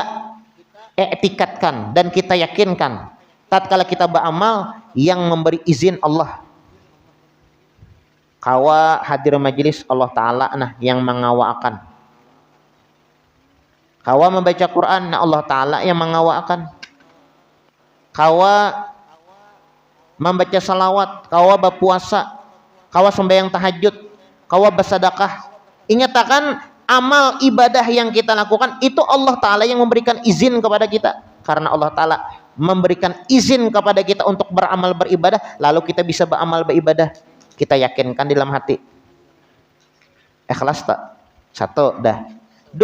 etikatkan dan kita yakinkan tatkala kita beramal yang memberi izin Allah. Kawa hadir majelis Allah Ta'ala nah yang mengawakan. Kawa membaca Quran nah Allah Ta'ala yang mengawakan. Kawa membaca salawat, kawa berpuasa, kawa sembahyang tahajud, kawa bersedekah. Ingatkan amal ibadah yang kita lakukan itu Allah Ta'ala yang memberikan izin kepada kita. Karena Allah Ta'ala memberikan izin kepada kita untuk beramal beribadah, lalu kita bisa beramal beribadah. Kita yakinkan di dalam hati. Ikhlas tak? 1 dah. 2,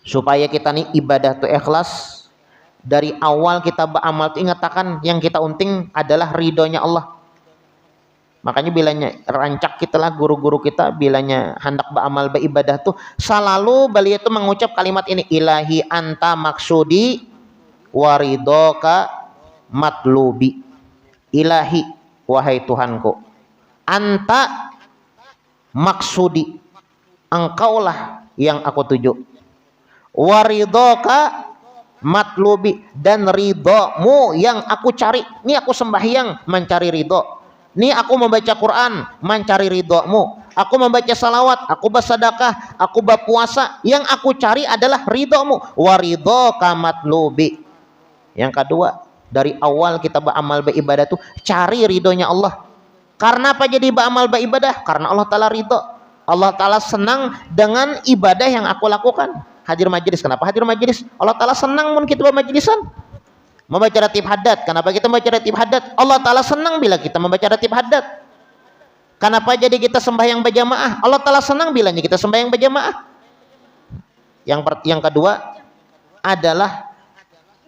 supaya kita nih ibadah tuh ikhlas. Dari awal kita beramal itu ingatkan yang kita unting adalah ridhonya Allah. Makanya bilanya rancak kita lah, guru-guru kita bilanya hendak beramal beribadah tuh selalu beliau itu mengucap kalimat ini, ilahi anta maksudi waridoka matlubi. Ilahi, wahai Tuhanku, anta maksudi, engkaulah yang aku tuju, waridoka matlubi, dan ridhomu yang aku cari. Ini aku sembahyang mencari ridho, ini aku membaca Quran mencari ridhomu, aku membaca salawat, aku bersedekah, aku berpuasa, yang aku cari adalah ridhomu. Waridhoka matlubi. Yang kedua, dari awal kita beramal beribadah tuh cari ridhonya Allah. Karena apa jadi beramal beribadah? Karena Allah Ta'ala ridho. Allah Ta'ala senang dengan ibadah yang aku lakukan. Hadir majelis, kenapa hadir majelis? Allah Ta'ala senang mun kita bermajlisan. Membaca ratib haddad, kenapa kita membaca ratib haddad? Allah Ta'ala senang bila kita membaca ratib haddad. Kenapa jadi kita sembahyang berjamaah? Allah Ta'ala senang bilanya kita sembahyang berjamaah. Yang kedua adalah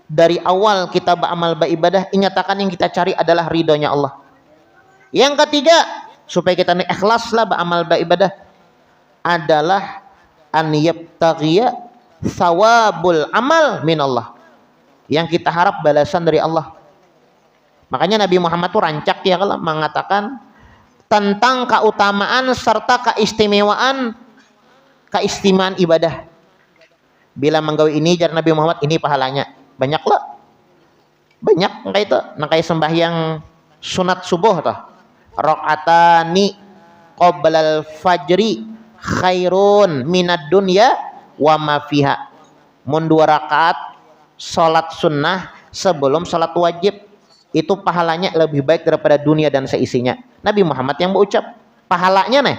dari awal kita beramal beribadah, nyatakan yang kita cari adalah ridhonya Allah. Yang ketiga, supaya kita ikhlaslah beramal beribadah, adalah an yabtaghiya thawabul amal minallah. Yang kita harap balasan dari Allah. Makanya Nabi Muhammad tuh rancak ya kalau mengatakan tentang keutamaan serta keistimewaan ibadah. Bila menggawe ini jar Nabi Muhammad, ini pahalanya banyak lah. Banyak kayak itu, kayak sembahyang sunat subuh toh. Rakaatani qoblal fajri khairun minad dunya wa ma fiha. Mun 2 rakaat salat sunnah sebelum salat wajib itu pahalanya lebih baik daripada dunia dan seisinya. Nabi Muhammad yang berucap pahalanya nih.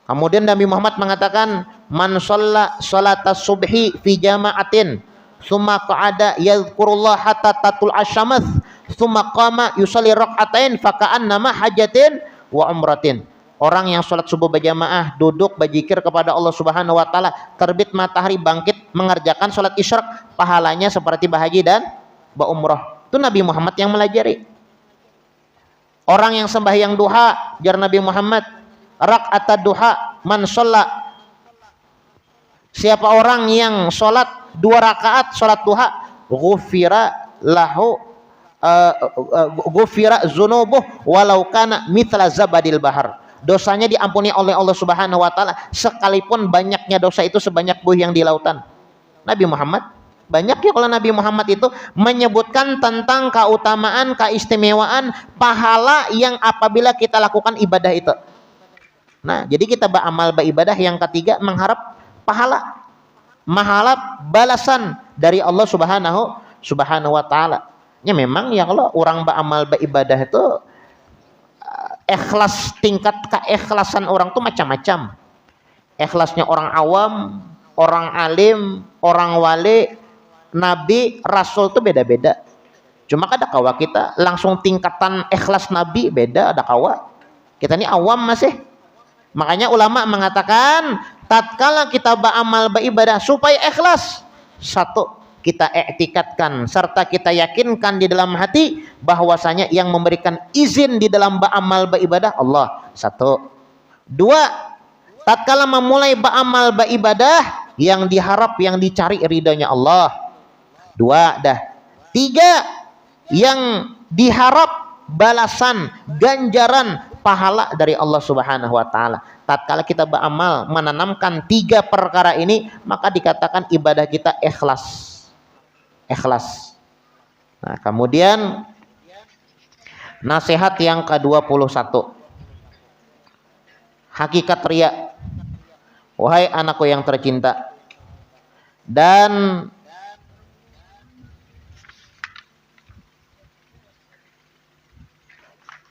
Kemudian Nabi Muhammad mengatakan man shalla shalatas subhi fi jama'atin summa qa'ada yadhkurullah hatta tatul asyamath summa qama yusalli rak'atain faka'annama hajatin wa umratin. Orang yang sholat subuh berjamaah duduk berzikir kepada Allah Subhanahu wa taala, terbit matahari bangkit mengerjakan sholat isyraq, pahalanya seperti berhaji dan berumrah. Itu Nabi Muhammad yang melajari. Orang yang sembahyang duha, jar Nabi Muhammad, rak'at duha man shalla, siapa orang yang sholat 2 rakaat sholat duha, ghufira lahu ghufira dzunubuh walau kana mithla zabadil bahar. Dosanya diampuni oleh Allah Subhanahu wa taala sekalipun banyaknya dosa itu sebanyak buih yang di lautan. Nabi Muhammad banyak ya kalau Nabi Muhammad itu menyebutkan tentang keutamaan, keistimewaan pahala yang apabila kita lakukan ibadah itu. Nah, jadi kita beramal beribadah yang ketiga mengharap pahala, mengharap balasan dari Allah Subhanahu wa taala. Ya memang ya kalau orang beramal beribadah itu ikhlas, tingkat keikhlasan orang tuh macam-macam. Ikhlasnya orang awam, orang alim, orang wali, nabi, rasul tuh beda-beda. Cuma ada kawa kita langsung tingkatan ikhlas nabi beda, ada kawa. Kita ini awam masih. Makanya ulama mengatakan tatkala kita beramal beribadah supaya ikhlas, satu, kita i'tikadkan serta kita yakinkan di dalam hati bahwasanya yang memberikan izin di dalam beramal beribadah Allah. Satu. Dua, tatkala memulai beramal beribadah yang diharap, yang dicari ridhonya Allah. Dua dah. Tiga, yang diharap balasan, ganjaran, pahala dari Allah Subhanahu wa taala. Tatkala kita beramal menanamkan 3 perkara ini, maka dikatakan ibadah kita ikhlas. Ikhlas. Nah, kemudian nasihat yang ke-21. Hakikat riya. Wahai anakku yang tercinta, dan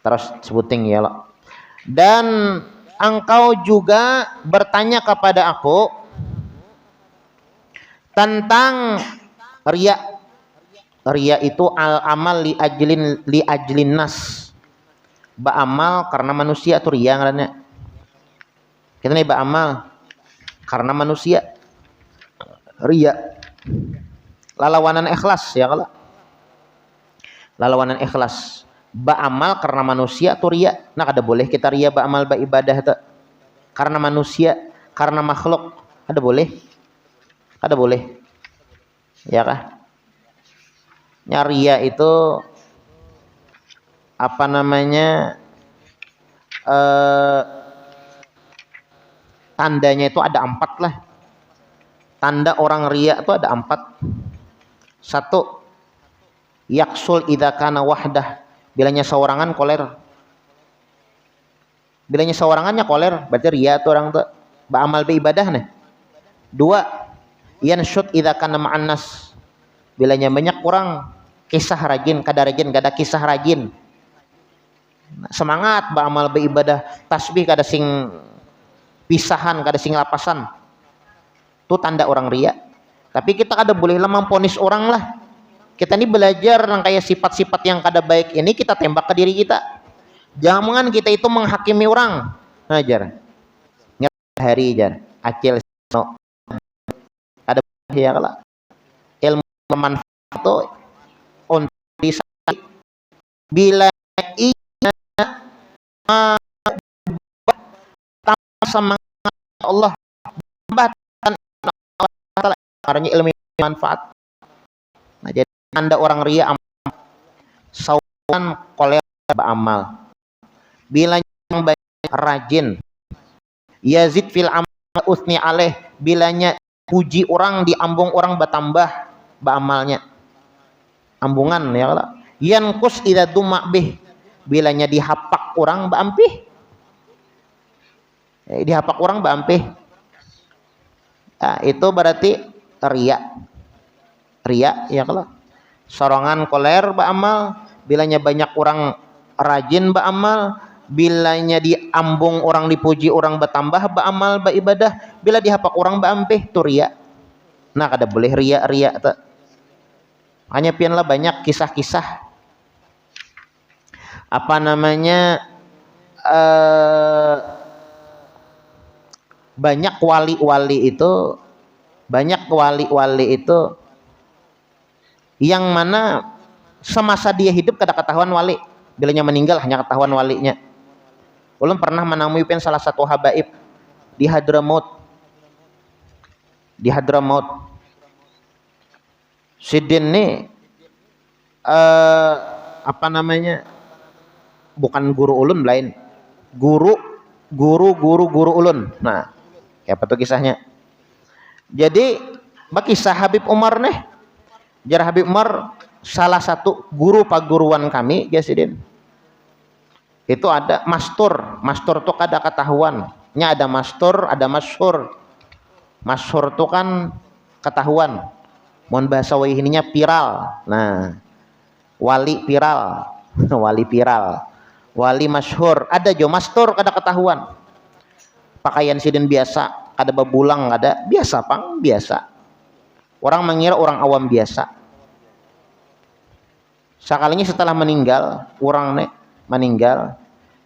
terus sebuting ya lo. Dan engkau juga bertanya kepada aku tentang riya. Riya itu al-amal li ajlin nas. Beramal karena manusia itu riya ngaranna. Kita nih beramal karena manusia. Riya. Lalawanan ikhlas ya kalau. Lalawanan ikhlas. Beramal karena manusia itu riya. Nah kada boleh kita riya beramal beribadah itu karena manusia, karena makhluk. Kada boleh. Kada boleh. Ya kah? Riya itu apa namanya, tandanya itu ada 4 lah. Tanda orang riya itu ada 4. 1, yaksul idza kana wahdah, bilanya seorangan koler. Bilanya seorangannya koler, berarti riya itu orang tuh beramal beribadah nih. 2, yansyud idza kana ma'an nas, bilanya banyak kurang kisah rajin, kada kisah rajin. Semangat beramal beribadah, tasbih kada sing pisahan kada sing lapasan. Itu tanda orang ria. Tapi kita kada boleh lah memponis orang lah. Kita ini belajar yang kayak sifat-sifat yang kada baik ini kita tembak ke diri kita. Jangan kita itu menghakimi orang. Ngajar. Hari jar. Acil no. Ada ya kala. Ilmu manfaat itu untuk bila ia sama Allah bahkan karena ilmu manfaat. Nah, jadi anda orang ria sauan kolera beramal. Bila yang banyak rajin yazid fil amal usni alaih, bilanya puji orang diambung orang bertambah beramalnya. Ambungan ya kalau yankus idza duma bih, bilanya dihapak orang baampih. Dihapak orang baampih. Nah, itu berarti ria. Ria ya kalau sorongan koler beramal, bilanya banyak orang rajin beramal, bilanya diambung orang dipuji orang bertambah beramal beribadah, bila dihapak orang berampih itu ria. Nah kada boleh ria tak. Hanya pianlah banyak kisah-kisah apa namanya banyak wali-wali itu yang mana semasa dia hidup kada ketahuan wali, bilanya meninggal hanya ketahuan walinya. Ulun pernah menemui salah satu habaib di Hadramaut. Sidin nih apa namanya, bukan guru ulun lain, guru ulun. Nah, apa tuh kisahnya? Jadi bakisah Habib Umar nih. Jar Habib Umar salah satu guru paguruan kami, ya Sidin. Itu ada mastur tuh kada ketahuan. Nya ada mastur, ada masyhur. Masyhur tuh kan ketahuan. Mohon bahasa wahininya viral. Nah, wali viral, wali masyhur. Ada jo mastur kada ketahuan. Pakaian Sidin biasa, kada bebulang, kada biasa pang biasa. Orang mengira orang awam biasa. Sekalinya setelah meninggal,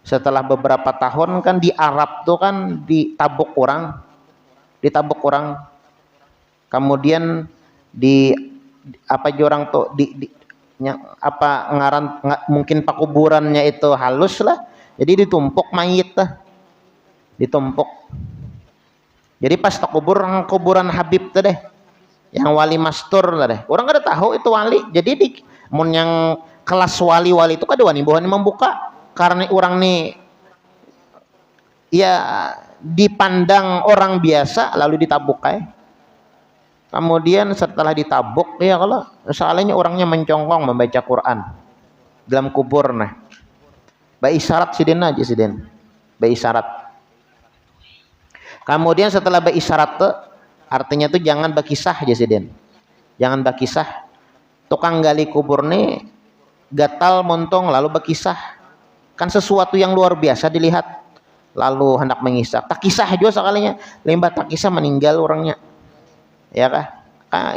setelah beberapa tahun kan di Arab tuh kan ditabuk orang. Kemudian di apa jorang tuh mungkin pakuburannya itu halus lah. Jadi ditumpuk mayit lah. Jadi pas kuburan Habib tuh deh, yang wali mastur lah deh. Orang kada tahu itu wali. Jadi yang kelas wali itu kada wani bawa membuka karena orang nih ya dipandang orang biasa lalu ditabuk Kemudian setelah ditabuk ya kalau soalnya orangnya mencongkong membaca Quran dalam kubur nah. Ba isyarat Sidin aja Sidin. Ba isyarat. Kemudian setelah ba isyarat tuh artinya tuh jangan bakisah aja Sidin. Jangan bakisah. Tukang gali kubur nih gatal montong lalu bakisah. Kan sesuatu yang luar biasa dilihat. Lalu hendak mengisah. Tak kisah juga sekalinya. Lembah tak kisah meninggal orangnya. Ya kah?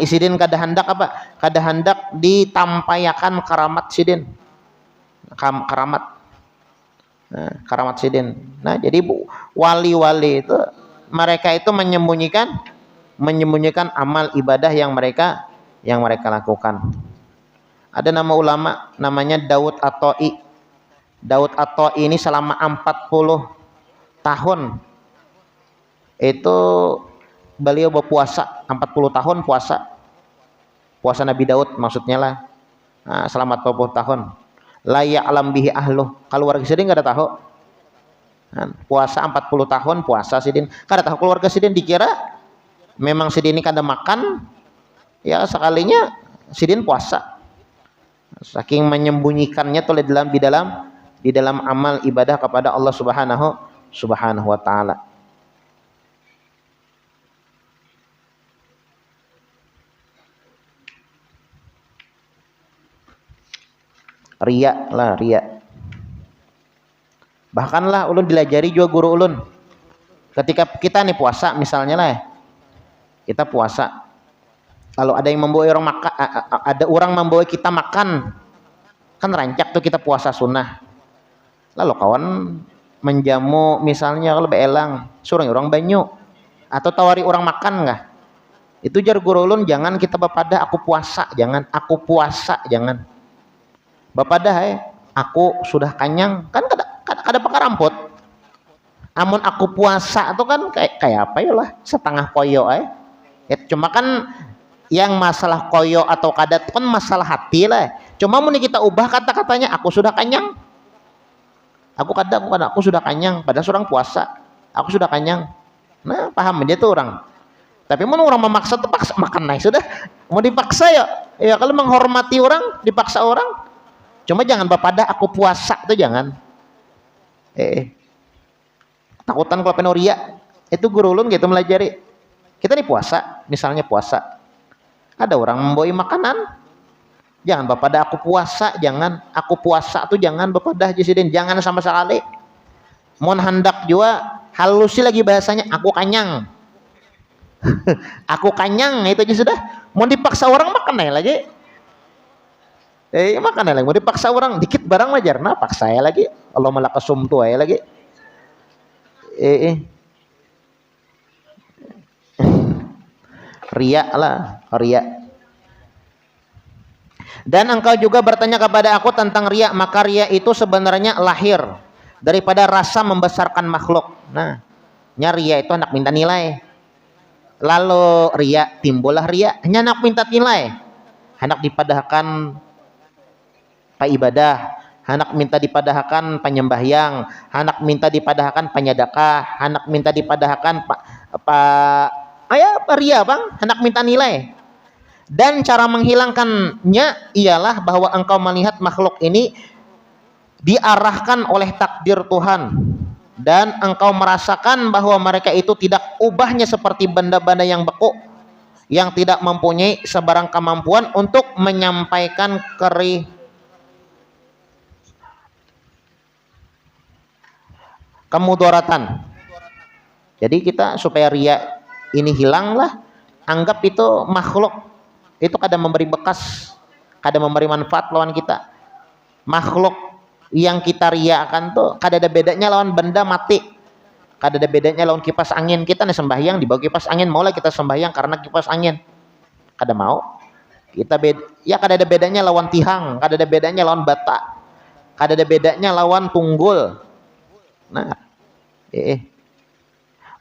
Sidin kada hendak apa? Kada hendak ditampayakan karamat Sidin. Karamat. Nah, karamat Sidin. Nah, jadi wali-wali itu mereka itu menyembunyikan amal ibadah yang mereka lakukan. Ada nama ulama namanya Daud At-Ta'i. Daud At-Ta'i ini selama 40 tahun itu beliau berpuasa 40 tahun puasa Nabi Daud maksudnya lah. Nah, selama 40 tahun la ya'lam bihi ahluh, keluarga Sidin kada tahu. Nah, puasa 40 tahun puasa Sidin kada tahu keluarga Sidin, dikira memang Sidin ini kada makan ya sekalinya Sidin puasa. Saking menyembunyikannya tuh di dalam amal ibadah kepada Allah Subhanahu wa taala. Ria. Bahkan lah ulun dilajari juga guru ulun. Ketika kita nih puasa misalnya lah, kita puasa, kalau ada yang membawa orang makan, ada orang membawa kita makan, kan rancak tuh kita puasa sunnah. Lalu kawan menjamu misalnya kalau beelang, suruh orang banyu atau tawari orang makan nggak? Itu jar gurulun, jangan kita bapada aku puasa, jangan aku puasa, jangan bapada aku sudah kenyang, kan kada pakai ramput. Amun aku puasa itu kan kayak apa ya lah, setengah koyo ya, cuma kan yang masalah koyo atau kadat kan masalah hati lah. Cuma mau kita ubah kata-katanya, aku sudah kenyang, aku sudah kenyang, padahal seorang puasa, aku sudah kenyang. Nah paham aja tuh orang. Tapi mau orang memaksa tuh paksa makan naik sudah, mau dipaksa ya kalau menghormati orang dipaksa orang. Cuma jangan bapada aku puasa tuh jangan. Takutan kalau penoria itu guru ulun gitu melajari. Kita nih puasa, misalnya puasa, ada orang membawa makanan, jangan bapada aku puasa, jangan aku puasa tuh jangan bapada jisidin, jangan sama sekali. Mohon hendak juga halusi lagi bahasanya, aku kanyang. Aku kanyang itu aja sudah. Mau dipaksa orang makan aja lagi. Makan aja lagi. Mau dipaksa orang dikit barang wajar, nah paksa ya lagi. Allah malah kesum tuh ya lagi. Riya lah, riya. Dan engkau juga bertanya kepada aku tentang riya, maka riya itu sebenarnya lahir daripada rasa membesarkan makhluk. Nah, riya itu hendak minta nilai. Lalu riya, timbullah riya, hanya hendak minta nilai, hendak dipadahkan pak ibadah, hendak minta dipadahkan penyembahyang, hendak minta dipadahkan penyedekah, hendak minta dipadahkan riya bang, hendak minta nilai. Dan cara menghilangkannya ialah bahwa engkau melihat makhluk ini diarahkan oleh takdir Tuhan, dan engkau merasakan bahwa mereka itu tidak ubahnya seperti benda-benda yang beku, yang tidak mempunyai sebarang kemampuan untuk menyampaikan kemudaratan. Jadi kita supaya riya ini hilanglah, anggap itu makhluk itu kada memberi bekas, kada memberi manfaat lawan kita. Makhluk yang kita riakan tuh kada ada bedanya lawan benda mati, kada ada bedanya lawan kipas angin. Kita nih sembahyang di bawah kipas angin, maulah kita sembahyang karena kipas angin, kada mau kita ya kada ada bedanya lawan tihang, kada ada bedanya lawan bata, kada ada bedanya lawan tunggul. Nah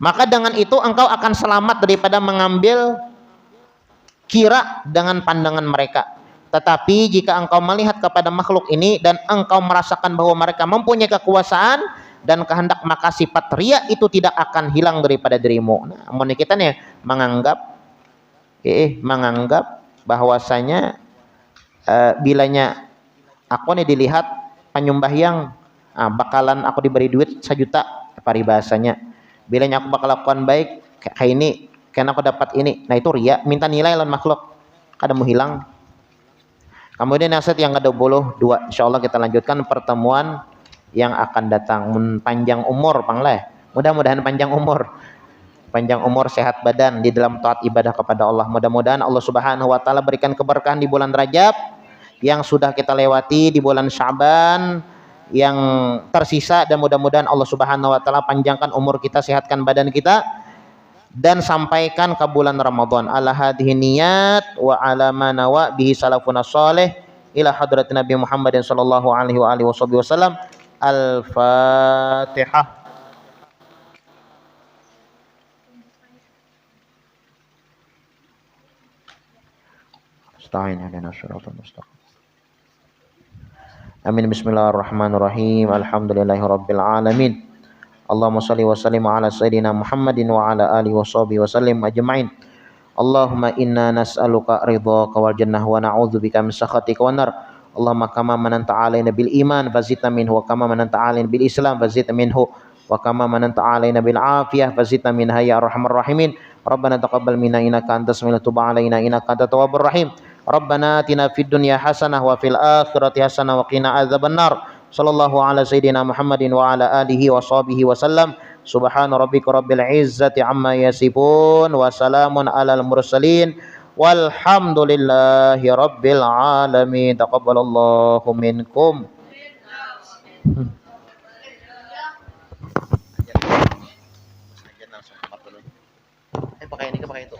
maka dengan itu engkau akan selamat daripada mengambil kira dengan pandangan mereka. Tetapi jika engkau melihat kepada makhluk ini dan engkau merasakan bahwa mereka mempunyai kekuasaan dan kehendak, maka sifat riya itu tidak akan hilang daripada dirimu. Nah, amun kita nih menganggap bahwasanya bilanya aku nih dilihat penyembahyang, bakalan aku diberi duit 1 juta, paribahasanya. Bilanya aku bakal lakukan baik kayak ini, karena aku dapat ini. Nah itu riya, minta nilai lawan makhluk, kada mau hilang. Kemudian nasihat yang ke-22, insyaallah kita lanjutkan pertemuan yang akan datang. Panjang umur pangleh, mudah-mudahan panjang umur, sehat badan di dalam taat ibadah kepada Allah. Mudah-mudahan Allah Subhanahu wa taala berikan keberkahan di bulan Rajab yang sudah kita lewati, di bulan Sya'ban yang tersisa, dan mudah-mudahan Allah Subhanahu wa taala panjangkan umur kita, sehatkan badan kita, dan sampaikan ke bulan Ramadan ala hadhihi niyat wa ala ma nawa bihi salafuna salih ila hadratin Nabi Muhammadin sallallahu alaihi wa alihi wasallam. Al-Fatihah. Astagfirullah dan asyaratul mustaqim. Amin. Bismillahirrahmanirrahim. Alhamdulillahirabbil alamin. Allahumma shalli wa sallim ala sayyidina Muhammadin wa ala alihi washabihi wasallim ajma'in. Allahumma inna nas'aluka ridhaka wal jannah wa na'udzubika min sakhatika wan nar. Allahumma kama mananta alaina bil iman fazidna minhu, wa kama mananta alaina bil islam fazidna minhu, wa kama mananta alaina bil afiyah fazidna minha ya arhamar rahimin. Rabbana taqabbal minna innaka antas samiul tub alaina innaka antat tawwabur rahim. Rabbana atina fid dunya hasanah wa fil akhirati hasanah wa qina adzabannar. Sallallahu ala sayyidina Muhammadin wa ala alihi wa sahbihi wasallam. Subhana rabbika rabbil izzati amma yasifun wa salamun alal mursalin walhamdulillahi rabbil alamin. Taqabbalallahu minkum. Pakai ini, pakai itu.